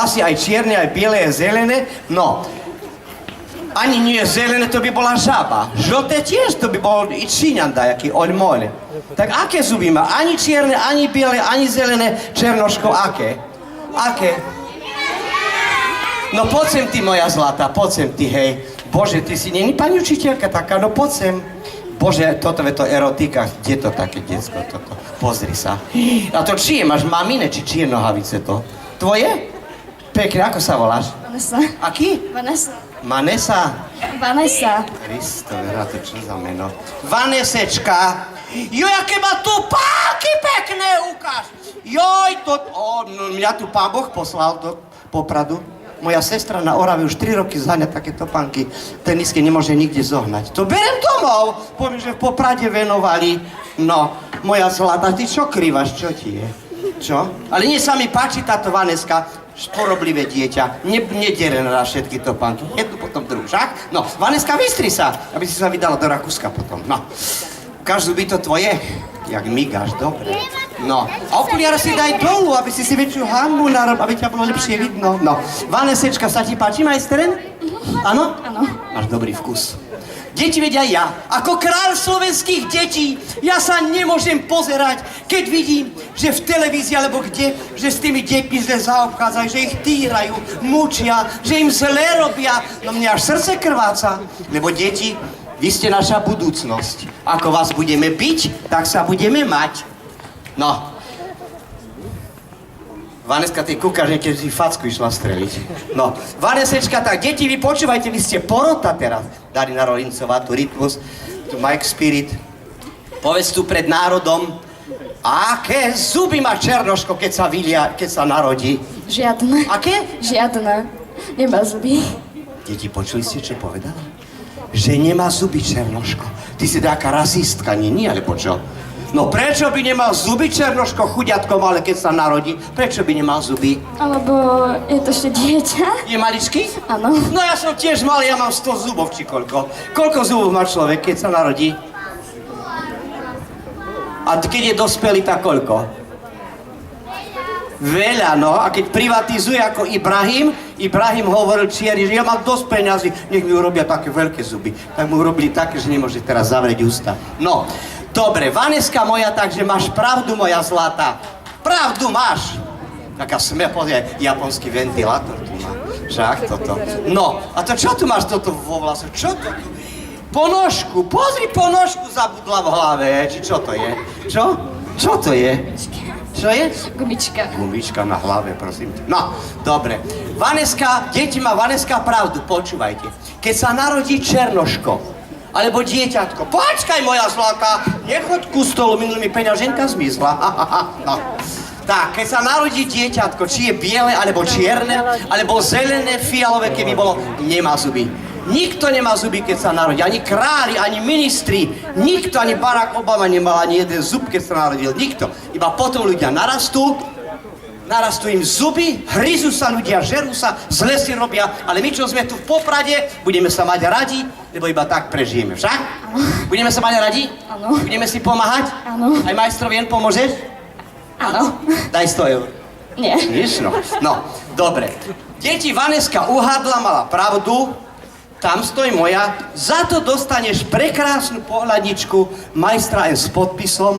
Asi aj čierne, aj biele, aj zelené. No, ani nie zelené, to by bola žaba. Žlté tiež, to by bol i Číňan dajaký, oľmoľ. Tak aké zuby má? Ani čierne, ani biele, ani zelené, černoško, aké? Aké? No poď sem ty, moja zlatá, poď sem ty, hej. Bože, ty si není pani učiteľka taká, no poď sem. Bože, toto je to erotika, kde to také decko, toto? Pozri sa. A to čije? Máš mamine, či čije nohavice to? Tvoje? Pekne, ako sa voláš? Vanessa. Aký? Vanessa. Manesa? Vanessa. Kristo, verá, to čo za meno? Vanesečka. Joj, aké má tu pánky pekné, ukáž. Joj, to... no, mňa tu pán Boh poslal do Popradu. Moja sestra na Orave už 3 roky zháňa takéto pánky. Tenisky nemôže nikde zohnať. To berem domov. Poviem, že v Poprade venovali. No, moja zlatá, ty čo krývaš, čo ti je? Čo? Ale nie sa mi páči táto Vaneska. Sporoblivé dieťa, nedere na všetky topánky, jednu potom druhú, však? No, Vaneska, vystri sa, aby si sa vydala do Rakúska potom, no. Každú by to tvoje, jak migáš, dobre. No, a okuliare si daj dolu, aby si väčšiu hanbu narob, aby ťa bolo lepšie vidno. No, Vanesečka, sa ti páči, majsteren? Áno? Áno. Máš dobrý vkus. Deti vedia ja, ako kráľ slovenských detí, ja sa nemôžem pozerať, keď vidím, že v televízii alebo kde, že s tými deťmi zle zaobchádzajú, že ich týrajú, mučia, že im zle robia. No mne až srdce krváca, lebo deti, vy ste naša budúcnosť. Ako vás budeme biť, tak sa budeme mať. No. Vaneska, ty kúkaš, keď si facku išla streliť. No, Vanesečka, tak deti, vy počúvajte, vy ste porota teraz. Darina Rolincová, tu Rytmus, tu Mike Spirit. Povedz tu pred národom, aké zuby má Černoško, keď sa vylia, keď sa narodí? Žiadne. Aké? Žiadne. Nemá zuby. Deti, počuli ste, čo povedala? Že nemá zuby Černoško. Ty si taká rasistka, nie, alebo čo? No prečo by nemal zuby Černoško, chuďatko malé, keď sa narodí? Prečo by nemal zuby? Alebo je to ešte dieťa? Je maličký? Áno. No ja som tiež malý, ja mám 100 zubov, či koľko. Koľko zubov má človek, keď sa narodí? A keď je dospelý, tak koľko? Veľa, no. A keď privatizuje ako Ibrahim hovoril Čieri, že ja mám dosť peňazí, nech mi urobia také veľké zuby. Tak mu urobili také, že nemôže teraz zavrieť ústa. No. Dobre, Vaneska moja, takže máš pravdu, moja zlatá. Pravdu máš. Taká pozrie, japonský ventilátor tu má. Však toto. No, a to čo tu máš toto vo vlasu? Čo to tu? Ponožku, pozri, ponožku zabudla v hlave, či čo to je? Čo? Čo to je? Čo je? Gumička. Gumička na hlave, prosím. No, dobre. Vaneska, deti má Vaneska pravdu, počúvajte. Keď sa narodí Černoško, alebo dieťatko, počkaj, moja zlatá, nechoď ku stolu, minulý mi peňaženka zmizla. No. Tak, keď sa narodí dieťatko, či je biele, alebo čierne, alebo zelené, fialové, keby bolo, nemá zuby. Nikto nemá zuby, keď sa narodí. Ani králi, ani ministri, nikto, ani Barack Obama nemal ani jeden zub, keď sa narodil. Nikto. Iba potom ľudia narastú im zuby, hryzú sa ľudia, žerú sa, zle si robia, ale my, čo sme tu v Poprade, budeme sa mať radi, lebo iba tak prežijeme, však? Áno. Budeme sa mať radi? Áno. Budeme si pomáhať? Áno. Aj majstrovi jen pomôžeš? Áno. Daj 100 eur. Nie. Víš, no. No, dobre. Deti, Vaneska uhádla, mala pravdu, tam stojí moja, za to dostaneš prekrásnu pohľadničku majstra S podpisom.